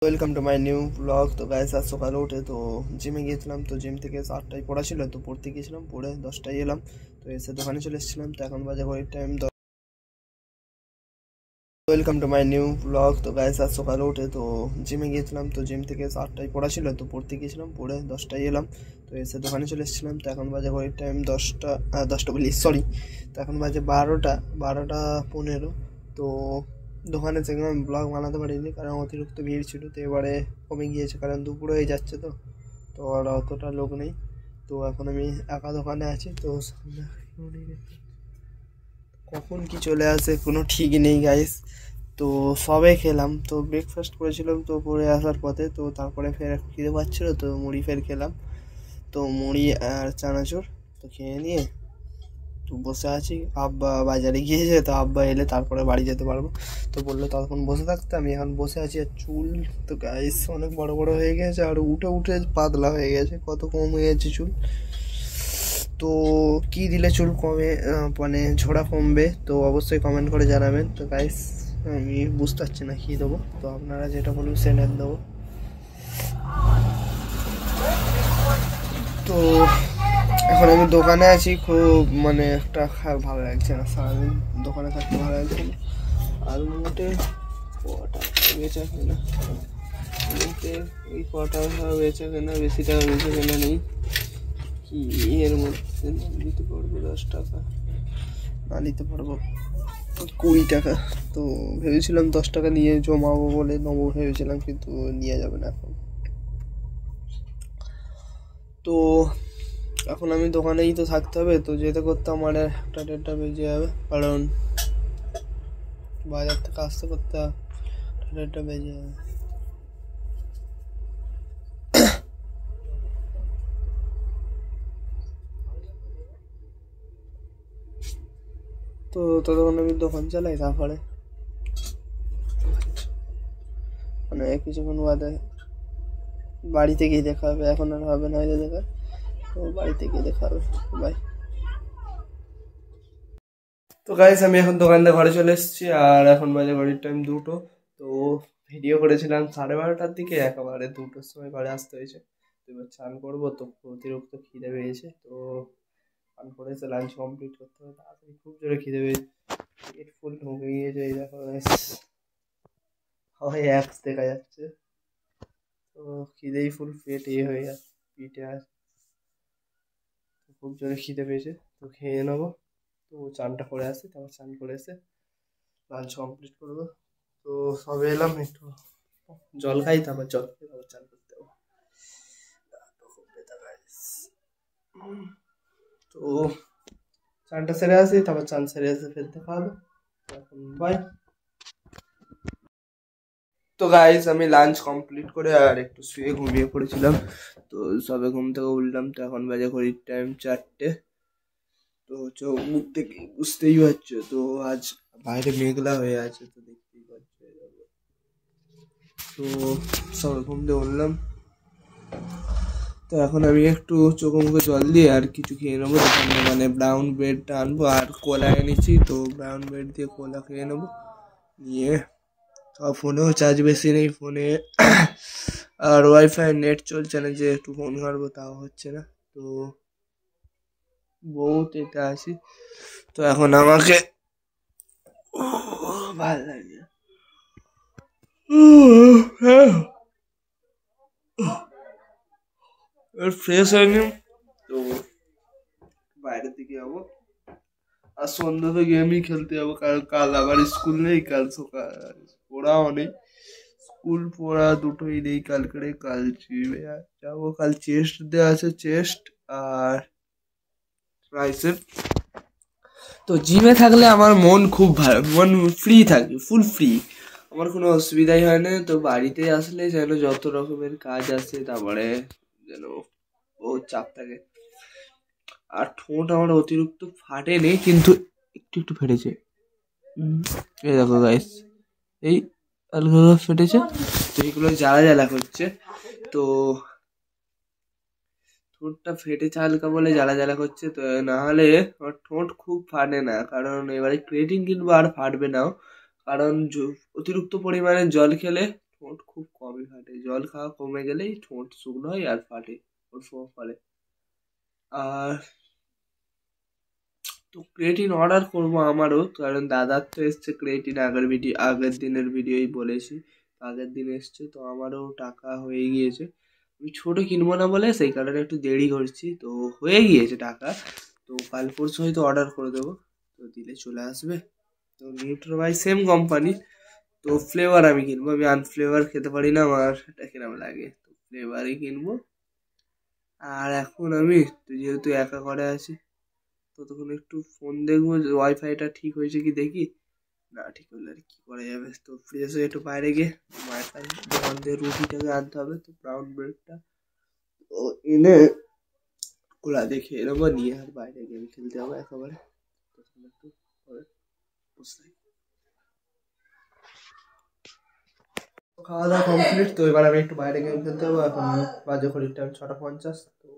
Welcome to my new blog. তো guys আজ সকালে উঠে তো জিমে গিয়েছিলাম। তো জিম থেকে 8টায় পড়া ছিল, তো পড়তে গিয়েছিলাম, পড়ে 10টায় এলাম। তো এসে দোকানে চলে এসেছিলাম। তো এখন বাজে ঘড়ির time. Welcome to my new blog. তো গাইস আজ সকালে উঠে তো জিমে গিয়েছিলাম। তো জিম থেকে 8টায় পড়া ছিল, তো পড়তে গিয়েছিলাম, পড়ে 10টায় এলাম। তো এসে দোকানে চলে এসেছিলাম। তো এখন বাজে ঘড়ির টাইম 10টা বলি সরি, তো এখন বাজে 12টা 15। তো দোকানে থেকে আমি ব্লগ বানাতে পারিনি, কারণ অতিরিক্ত ভিড় ছিল। তো এবারে কমে গিয়েছে, কারণ দুপুর হয়ে যাচ্ছে। তো আর অতটা লোক নেই। তো এখন আমি একা দোকানে আছি। তো কখন কি চলে আসে কোনো ঠিক নেই গাইস। তো সবে খেলাম, তো ব্রেকফাস্ট করেছিলাম তো পরে আসার পথে। তো তারপরে ফের খিদে পাচ্ছিল, তো মুড়ি ফের খেলাম। তো মুড়ি আর চানাচুর তো খেয়ে নিয়ে তো বসে আছি। আব্বা বাজারে গিয়েছে, তো আব্বা এলে তারপরে বাড়ি যেতে পারবো। তো বললো ততক্ষণ বসে থাকতে, আমি এখন বসে আছি। আর চুল তো গাইস অনেক বড় বড় হয়ে গেছে, আর উঠে উঠে পাতলা হয়ে গেছে, কত কম হয়ে গেছে চুল। তো কি দিলে চুল কমে, মানে ঝোড়া কমবে, তো অবশ্যই কমেন্ট করে জানাবেন। তো গাইস আমি বুঝতে পারছি না কী দেবো, তো আপনারা যেটা বলুন সেটা দেবো। তো এখন আমি দোকানে আছি, খুব মানে একটা ভালো লাগছে না, সারাদিন দোকানে থাকতে ভালো লাগছে না। আর মোটে কটা বেচা কেনা, মোটে ওই কটা বেচা কেনা, বেশি টাকা বেচা কেনা নেই। কি এর মধ্যে নিতে পারবো 10 টাকা, না নিতে পারবো 20 টাকা। তো ভেবেছিলাম 10 টাকা নিয়ে জমাবো বলে নেবো ভেবেছিলাম, কিন্তু নিয়ে যাবে না এখন। তো এখন আমি দোকানেই তো থাকতে হবে, তো যেতে করতে আমার 1টা 1:30 বেজে যাবে, কারণ বাজার থেকে আসতে করতে 1:30 বেজে যাবে। তো ততক্ষণ আমি দোকান চালাই, তারপরে মানে কিছুক্ষণ বাদে বাড়িতে গিয়ে দেখা হবে। এখন আর হবে না দেখা, তো বাড়িতে গিয়ে দেখা হবে। বাই। তো গাইস আমি এখন দোকান থেকে ঘরে চলে এসেছি, আর এখন বাজে ঘড়ির টাইম 2টো। তো ভিডিও করেছিলাম 12:30টার দিকে, একেবারে 2টোর সময় ঘরে আসতে হয়েছে। তো এবার স্নান করবো, তো অতিরিক্ত খিদে পেয়েছে। তো স্নান করে এসে লাঞ্চ কমপ্লিট করতে হবে তাড়াতাড়ি, খুব জোরে খিদে পেয়েছে, পেট ফুল ঢুকে গিয়েছে। এই দেখো হয় অ্যাপস দেখা যাচ্ছে, তো খিদেই ফুল পেট হয়ে যাচ্ছে, পিঠে আছে, খুব জোরে খিদে পেয়েছে। তো খেয়ে নেবো। তো চানটা করে আসি, তারপর চান করে এসে লাঞ্চ কমপ্লিট করবো। তো সবে এলাম, একটু জল খাই, তারপর জল খেয়ে তারপর চান করতে যাবো। তো চানটা সেরে আসি, তারপর চান সেরে এসে ফের দেখা হবে। এখন বাই। তো গাইস আমি লাঞ্চ কমপ্লিট করে আর একটু শুয়ে ঘুমিয়ে পড়েছিলাম। তো সবে ঘুম থেকে উঠলাম, তো এখন বাজে ঘড়ির টাইম 4টে। তো চোখ মুখ থেকে বুঝতেই পারছো, তো আজ বাইরে মেঘলা হয়ে আছে, তো দেখতেই পাচ্ছো। তো সবে ঘুম থেকে উঠলাম, তো এখন আমি একটু চোখে মুখে জল দিয়ে আর কিছু খেয়ে নেবো। মানে ব্রাউন ব্রেডটা আনবো, আর কলা এনেছি, তো ব্রাউন ব্রেড দিয়ে কলা খেয়ে নেবো নিয়ে। আর ফোনেও চার্জ বেশি নেই ফোনে, আর ওয়াইফাই নেট চলছে না, যে একটু ফোন ঘাটবো তাও হচ্ছে না। তো বহুত এটা আছি, তো এখন আমাকে ভালো লাগে ফ্রেশ হয়নি, তো বাইরের দিকে যাবো। আর সন্ধ্যা তো গেমই খেলতে যাবো, কারণ কাল আবার স্কুল নেই, কাল সকাল পড়াও নেই, স্কুল পড়া দুটোই নেই কালকে। কাল জিমে যাবো, কাল চেস্ট দেওয়া আছে, চেস্ট আর ট্রাইসেপ। তো জিমে থাকলে আমার মন খুব ভালো, মন ফ্রি থাকে, ফুল ফ্রি, আমার কোনো অসুবিধাই হয় না। তো বাড়িতে আসলে যেন যত রকমের কাজ আছে, তারপরে যেন বহুত চাপ থাকে। আর ঠোঁট আমার অতিরিক্ত ফাটে নেই, কিন্তু একটু একটু ফেটেছে। এই দেখো গাইস, এই হালকা ফেটেছে, তো এইগুলো জ্বালা জ্বালা করছে। তো ঠোঁটটা ফেটেছে হালকা বলে জ্বালা জ্বালা করছে, তো না হলে আমার ঠোঁট খুব ফাটে না। কারণ এবারে ক্রিয়েটিন কিনবো, আর ফাটবে নাও, কারণ অতিরিক্ত পরিমাণে জল খেলে ঠোঁট খুব কমই ফাটে। জল খাওয়া কমে গেলেই ঠোঁট শুকনো হয় আর ফাটে, ওর ফলে। আর তো ক্রিয়েটিন অর্ডার করবো আমারও, কারণ দাদার তো এসছে ক্রিয়েটিন, আগের দিনের ভিডিওই বলেছি, আগের দিন এসছে, তো আমারও টাকা হয়ে গিয়েছে। আমি ছোট কিনবো না বলে সেই কারণে একটু দেরি করছি, তো হয়ে গিয়েছে টাকা, তো কাল পরশু হয়তো অর্ডার করে দেবো, তো দিলে চলে আসবে। তো নিউট্রোবাই সেম কোম্পানি, তো ফ্লেভার আমি কিনবো, আমি আনফ্লেভার খেতে পারি না, আমার এটা কিরম লাগে, তো ফ্লেভারই কিনবো। আর এখন আমি তো যেহেতু একা ঘরে আছি, ততক্ষণ একটু ফোন দেখবো, যে ওয়াইফাইটা ঠিক হয়েছে কি দেখি, না ঠিক হলে আর কি করা যাবে। তো ফ্রেশ হয়ে একটু বাইরে গিয়ে ওয়াইফাই দোকান থেকে রুটিটাকে আনতে হবে, তো ব্রাউন ব্রেডটা ও এনে খোলা দেখে এরকম নিয়ে আর বাইরে গেম খেলতে হবে একেবারে। তখন একটু পরে বসে থাকি। খাওয়া দাওয়া কমপ্লিট, তো এবার আমি একটু বাইরে গেম খেলতে হবে। এখন বাজে ঘড়ির টাইম 6:50, তো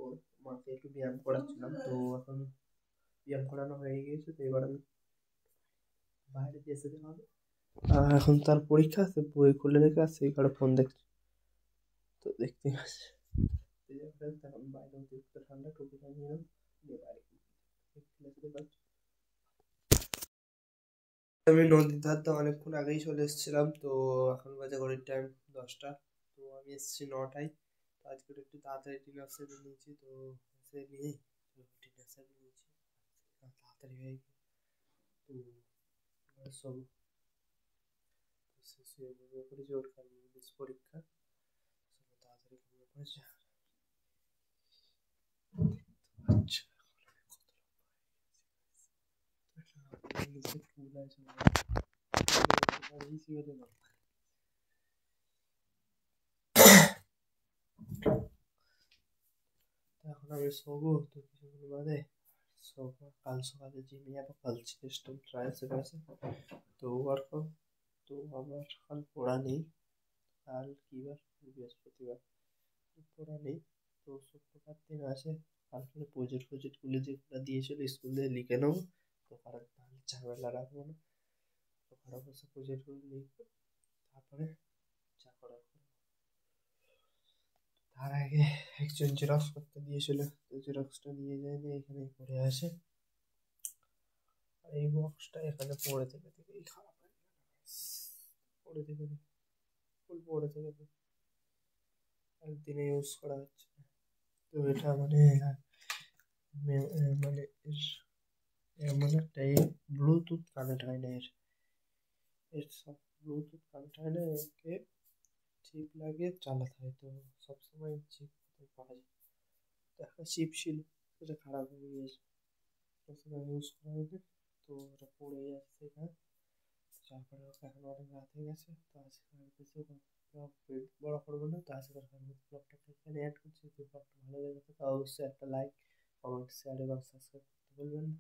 মাকে একটু ব্যায়াম করাচ্ছিলাম, তো এখন ব্যায়াম করানো হয়ে গিয়েছে, তো এবার আমি বাইরে দিয়ে এসে হবে। আর এখন তার পরীক্ষা আছে, বই খুলে রেখে আর সেই কারণে ফোন দেখছি, তো দেখতে পাচ্ছি। এখন বাইরে অতিরিক্ত ঠান্ডা, টুপিটা নিয়ে এলাম, দিয়ে বাইরে খেলতে পারছি। আমি নদীর ধার তো অনেকক্ষণ আগেই চলে এসেছিলাম, তো এখন বাজে ঘড়ির টাইম 10টা, তো আমি এসেছি 9টায়। তো আজকে একটু তাড়াতাড়ি ডিনার সেরে নিয়েছি, তো সে নিয়েই ডিনার সেরে নিয়েছি, তাড়াতাড়ি হয়ে গিয়ে তো এবার সব শেষ হয়ে ঘুমিয়ে পড়েছি, ওর কাল ইংলিশ পরীক্ষা, সব তাড়াতাড়ি ঘুমিয়ে পড়েছে। আচ্ছা, ইংলিশে ফুল আছে না, এখন আমি শোবো, তো কিছুক্ষণ বাদে শোবো, কাল সকালে জিমে যাবো, কাল চেস্ট ট্রাইসেপ আছে, তো ওয়ার্কআউট, তো আবার কাল পড়া নেই, কাল কি বার, বৃহস্পতিবার, পড়া নেই, তো শুক্রবার দিন আছে, কালকে প্রজেক্টগুলো যেগুলো দিয়েছিল স্কুল থেকে লিখে নেবো, তো কারণ তাহলে ঝামেলা রাখবো না, তো ঘরে বসে প্রজেক্টগুলো লিখবো, তারপরে যা করার করবো। তার আগে একজন জেরক্স করতে দিয়েছিল, তো জেরক্সটা নিয়ে যায়নি, এখানে পড়ে আছে, আর এই বক্সটা এখানে পড়ে থেকে থেকেই খারাপ হয়ে গেল, পড়ে থেকে ফুল পড়ে থেকে একদিনে ইউজ করা হচ্ছে না। তো এটা মানে মানে এমন একটা ব্লুটুথ কানেক্ট হয় না, এর সব ব্লুটুথ কানেক্ট হয় না, একে চিপ লাগিয়ে চালাতে হয়, তো সবসময় চিপ পাওয়া যায়, তো একটা চিপ ছিল, সেটা খারাপ হয়ে গিয়েছে, তো সেটা ইউজ করা হয়নি, তো ওটা পড়ে যাচ্ছে সেখানে, তারপরে ওকে এখন অনেক রাত হয়ে গেছে, তো আজকে আর কিছু বড় করবো না, তো আজকের ব্লগটা এখানে অ্যাড করছি। যদি ব্লগটা ভালো লেগে থাকে অবশ্যই একটা লাইক, কমেন্ট, শেয়ার এবং সাবস্ক্রাইব করতে ভুলবেন না।